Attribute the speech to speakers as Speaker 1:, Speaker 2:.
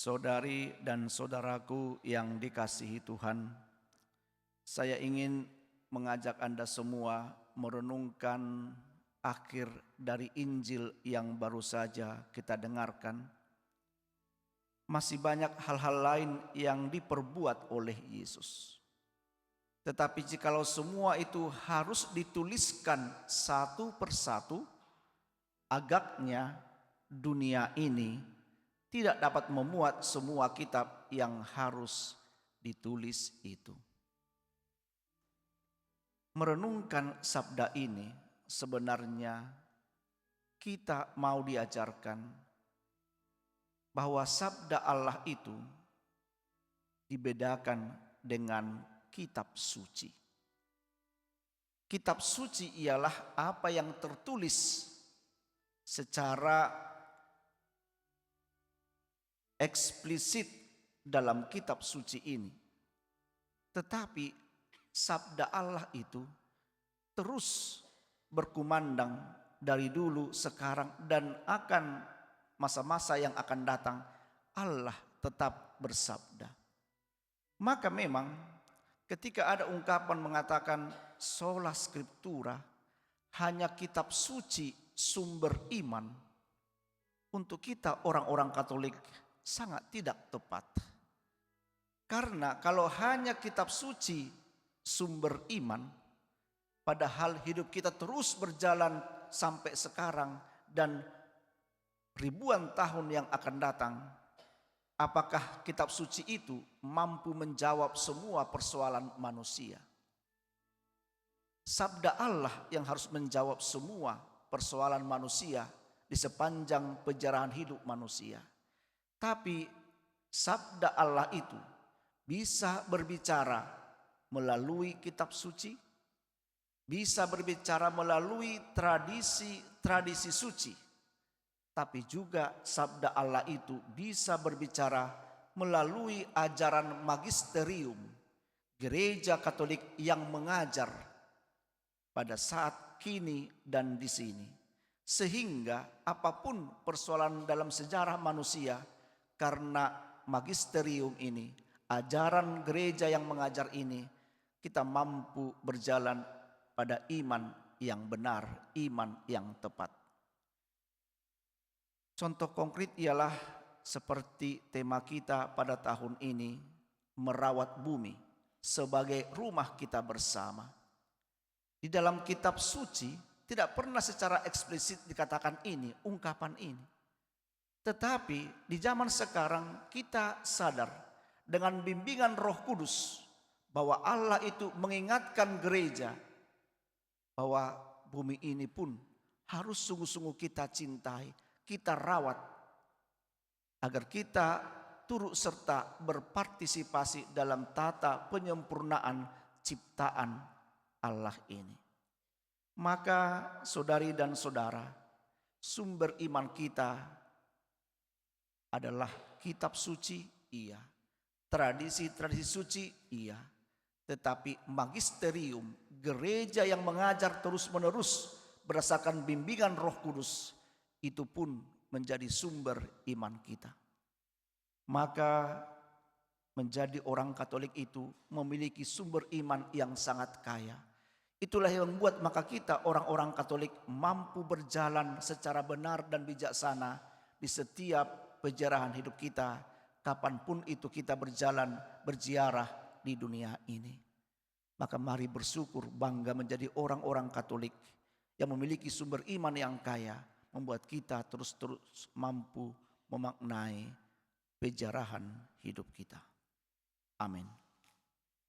Speaker 1: Saudari dan saudaraku yang dikasihi Tuhan, saya ingin mengajak Anda semua merenungkan akhir dari Injil yang baru saja kita dengarkan. Masih banyak hal-hal lain yang diperbuat oleh Yesus. Tetapi jikalau semua itu harus dituliskan satu persatu, agaknya dunia ini tidak dapat memuat semua kitab yang harus ditulis itu. Merenungkan sabda ini sebenarnya kita mau diajarkan bahwa sabda Allah itu dibedakan dengan kitab suci. Kitab suci ialah apa yang tertulis secara eksplisit dalam kitab suci ini. Tetapi sabda Allah itu terus berkumandang dari dulu, sekarang, dan akan masa-masa yang akan datang. Allah tetap bersabda. Maka memang ketika ada ungkapan mengatakan sola scriptura, hanya kitab suci sumber iman, untuk kita orang-orang Katolik sangat tidak tepat. Karena kalau hanya kitab suci sumber iman, padahal hidup kita terus berjalan sampai sekarang dan ribuan tahun yang akan datang, apakah kitab suci itu mampu menjawab semua persoalan manusia? Sabda Allah yang harus menjawab semua persoalan manusia di sepanjang perjalanan hidup manusia. Tapi sabda Allah itu bisa berbicara melalui kitab suci, bisa berbicara melalui tradisi suci, tapi juga sabda Allah itu bisa berbicara melalui ajaran magisterium Gereja Katolik yang mengajar pada saat kini dan di sini. Sehingga apapun persoalan dalam sejarah manusia, karena magisterium ini, ajaran gereja yang mengajar ini, kita mampu berjalan pada iman yang benar, iman yang tepat. Contoh konkret ialah seperti tema kita pada tahun ini, merawat bumi sebagai rumah kita bersama. Di dalam kitab suci tidak pernah secara eksplisit dikatakan ini, ungkapan ini. Tetapi di zaman sekarang kita sadar dengan bimbingan Roh Kudus bahwa Allah itu mengingatkan gereja bahwa bumi ini pun harus sungguh-sungguh kita cintai, kita rawat, agar kita turut serta berpartisipasi dalam tata penyempurnaan ciptaan Allah ini. Maka saudari dan saudara, sumber iman kita adalah kitab suci, iya. Tradisi suci, iya. Tetapi magisterium, gereja yang mengajar terus-menerus berdasarkan bimbingan Roh Kudus, itu pun menjadi sumber iman kita. Maka menjadi orang Katolik itu memiliki sumber iman yang sangat kaya. Itulah yang membuat maka kita orang-orang Katolik mampu berjalan secara benar dan bijaksana di setiap perjalanan hidup kita, kapanpun itu kita berjalan berziarah di dunia ini. Maka mari bersyukur, bangga menjadi orang-orang Katolik yang memiliki sumber iman yang kaya, membuat kita terus-terus mampu memaknai perjalanan hidup kita. Amin.